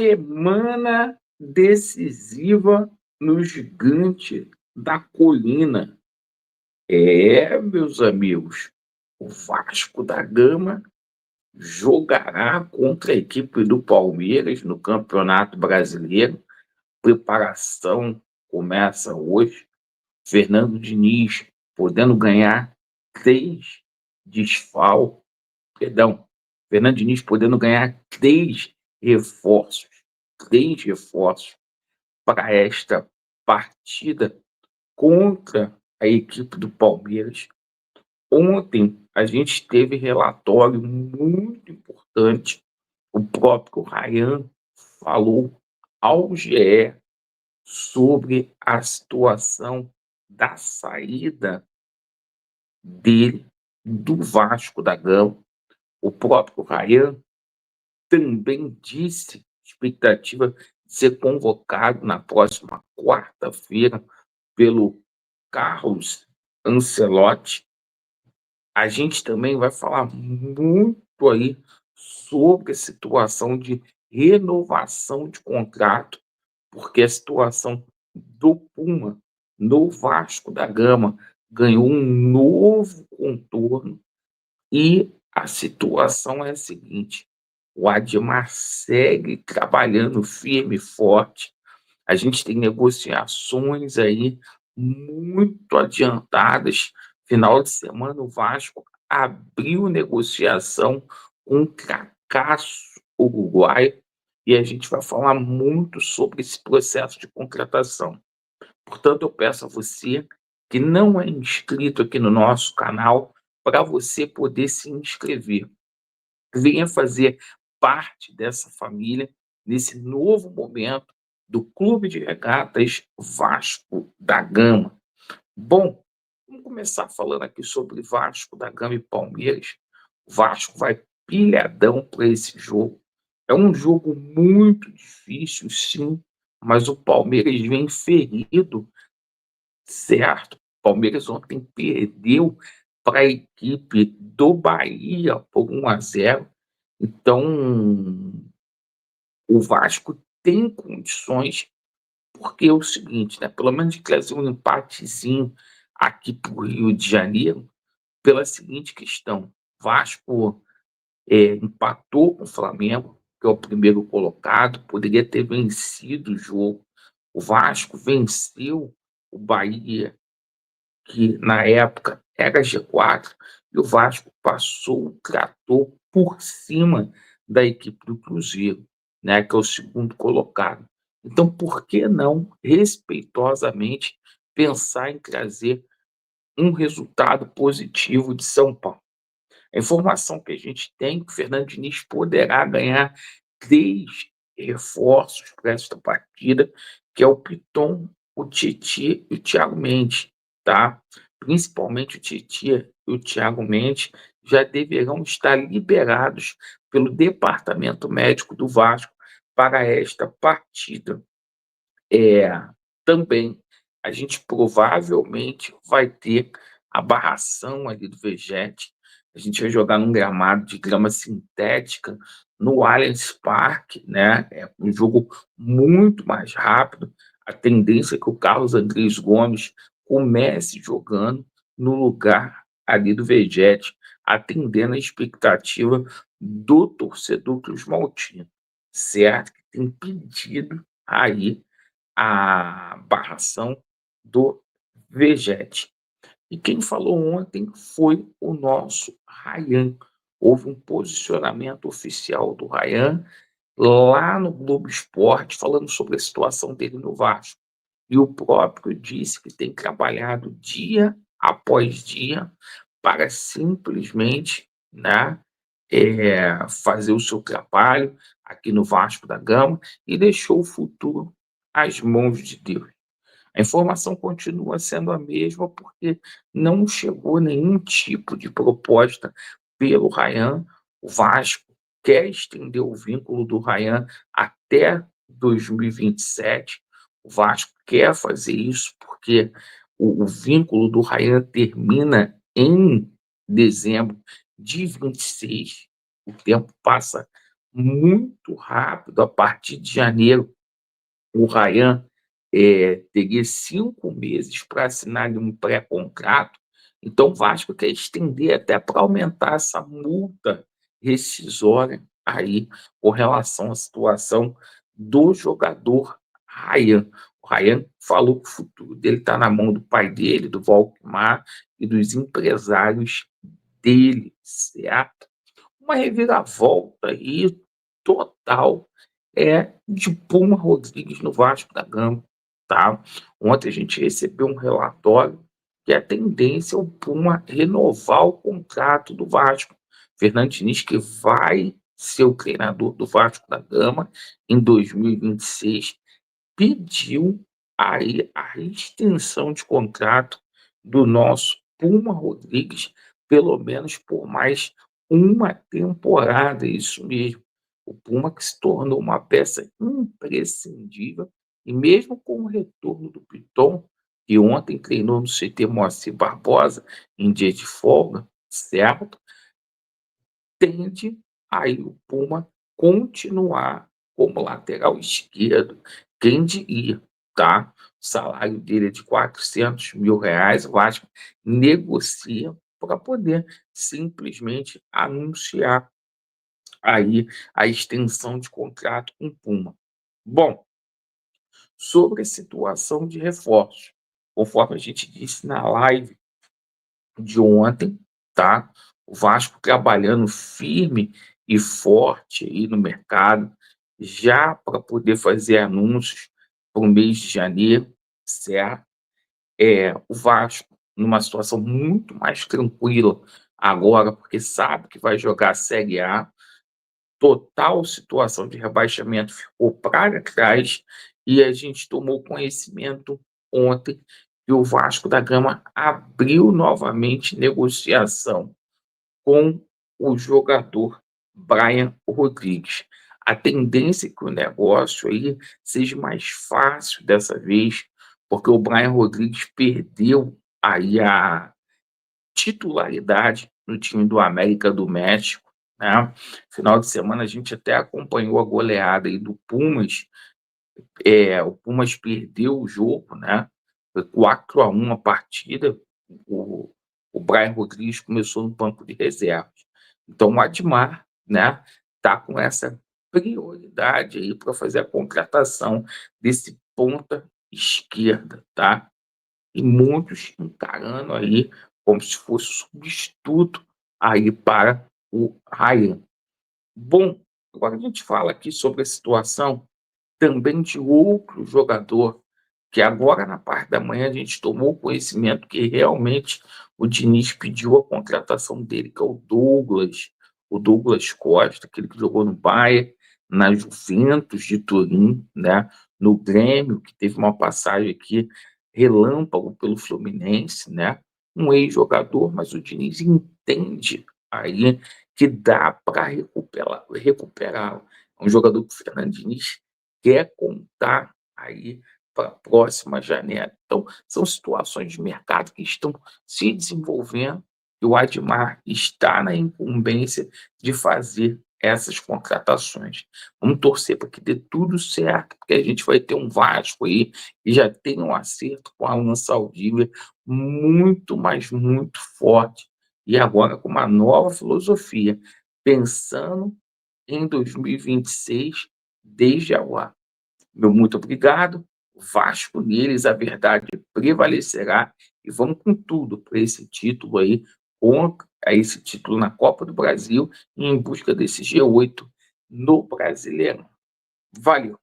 Semana decisiva no Gigante da Colina. Meus amigos, o Vasco da Gama jogará contra a equipe do Palmeiras no Campeonato Brasileiro. Preparação começa hoje. Fernando Diniz podendo ganhar 3 desfalques, perdão, Fernando Diniz podendo ganhar reforços, 3 reforços para esta partida contra a equipe do Palmeiras. Ontem a gente teve relatório muito importante. O próprio Ryan falou ao GE sobre a situação da saída dele do Vasco da Gama. O próprio Ryan também disse expectativa de ser convocado na próxima quarta-feira pelo Carlos Ancelotti. A gente também vai falar muito aí sobre a situação de renovação de contrato, porque a situação do Puma no Vasco da Gama ganhou um novo contorno e a situação é a seguinte: o Admar segue trabalhando firme e forte. A gente tem negociações aí muito adiantadas. Final de semana, o Vasco abriu negociação com um cracaço uruguaio e a gente vai falar muito sobre esse processo de contratação. Portanto, eu peço a você que não é inscrito aqui no nosso canal para você poder se inscrever. Venha fazer parte dessa família nesse novo momento do Clube de Regatas Vasco da Gama. Bom, vamos começar falando aqui sobre Vasco da Gama e Palmeiras. O Vasco vai pilhadão para esse jogo. É um jogo muito difícil, sim, mas o Palmeiras vem ferido, certo? O Palmeiras ontem perdeu para a equipe do Bahia por 1-0. Então, o Vasco tem condições, porque é o seguinte, né? Pelo menos de trazer um empatezinho aqui para o Rio de Janeiro, pela seguinte questão: Vasco empatou com o Flamengo, que é o primeiro colocado, poderia ter vencido o jogo. O Vasco venceu o Bahia, que na época era G4, e o Vasco passou o trator por cima da equipe do Cruzeiro, né, que é o segundo colocado. Então, por que não, respeitosamente, pensar em trazer um resultado positivo de São Paulo? A informação que a gente tem é que o Fernando Diniz poderá ganhar 3 reforços para esta partida, que é o Piton, o Tietê e o Thiago Mendes, tá? Principalmente o Tietê e o Thiago Mendes já deverão estar liberados pelo departamento médico do Vasco para esta partida. É, Também a gente provavelmente vai ter a barração ali do Vegete. A gente vai jogar num gramado de grama sintética no Allianz Parque, né? É um jogo muito mais rápido. A tendência é que o Carlos Andrés Gomes comece jogando no lugar ali do Vegete, atendendo a expectativa do torcedor Cruz Maltino, certo? Que tem pedido aí a barração do Vegete. E quem falou ontem foi o nosso Ryan. Houve um posicionamento oficial do Ryan lá no Globo Esporte, falando sobre a situação dele no Vasco. E o próprio disse que tem trabalhado dia após dia para simplesmente, né, fazer o seu trabalho aqui no Vasco da Gama e deixou o futuro às mãos de Deus. A informação continua sendo a mesma porque não chegou nenhum tipo de proposta pelo Ryan. O Vasco quer estender o vínculo do Ryan até 2027. O Vasco quer fazer isso porque o vínculo do Ryan termina em dezembro de 26. O tempo passa muito rápido. A partir de janeiro, o Ryan teria 5 meses para assinar ali um pré-contrato, então o Vasco quer estender até para aumentar essa multa rescisória aí com relação à situação do jogador Ryan. O Ryan falou que o futuro dele está na mão do pai dele, do Valquimar e dos empresários dele, certo? Uma reviravolta aí total de Puma Rodrigues no Vasco da Gama, tá? Ontem a gente recebeu um relatório que a tendência é o Puma renovar o contrato do Vasco. Fernando Diniz, que vai ser o treinador do Vasco da Gama em 2026, pediu aí a extensão de contrato do nosso Puma Rodrigues, pelo menos por mais uma temporada, isso mesmo. O Puma que se tornou uma peça imprescindível, e mesmo com o retorno do Piton, que ontem treinou no CT Moacir Barbosa, em dia de folga, certo? Tende aí o Puma continuar como lateral esquerdo. Quem diria, tá? O salário dele é de R$ 400.000, o Vasco negocia para poder simplesmente anunciar aí a extensão de contrato com o Puma. Bom, sobre a situação de reforços, conforme a gente disse na live de ontem, tá? O Vasco trabalhando firme e forte aí no mercado, já para poder fazer anúncios para o mês de janeiro, certo? O Vasco numa situação muito mais tranquila agora, porque sabe que vai jogar a Série A. Total situação de rebaixamento ficou para trás, e a gente tomou conhecimento ontem que o Vasco da Gama abriu novamente negociação com o jogador Brian Rodrigues. A tendência é que o negócio aí seja mais fácil dessa vez, porque o Brian Rodrigues perdeu aí a titularidade no time do América do México, né? Final de semana a gente até acompanhou a goleada aí do Pumas. O Pumas perdeu o jogo, né? Foi 4-1 a partida. O, o Brian Rodrigues começou no banco de reservas. Então o Admar, né, tá com essa prioridade aí para fazer a contratação desse ponta esquerda, tá? E muitos encarando aí como se fosse substituto aí para o Ryan. Bom, agora a gente fala aqui sobre a situação também de outro jogador, que agora na parte da manhã a gente tomou conhecimento que realmente o Diniz pediu a contratação dele, que é o Douglas Costa, aquele que jogou no Bayern, na Juventus de Turim, né, no Grêmio, que teve uma passagem aqui relâmpago pelo Fluminense, né, um ex-jogador, mas o Diniz entende aí que dá para recuperá-lo. É um jogador que o Fernando Diniz quer contar aí para a próxima janela. Então, são situações de mercado que estão se desenvolvendo, e o Admar está na incumbência de fazer essas contratações. Vamos torcer para que dê tudo certo, porque a gente vai ter um Vasco aí que já tem um acerto com a Alan Saldívia muito, mas muito forte, e agora com uma nova filosofia, pensando em 2026 desde agora. Meu muito obrigado. Vasco neles, a verdade prevalecerá, e vamos com tudo para esse título aí, com esse título na Copa do Brasil, e em busca desse G8 no Brasileirão. Valeu!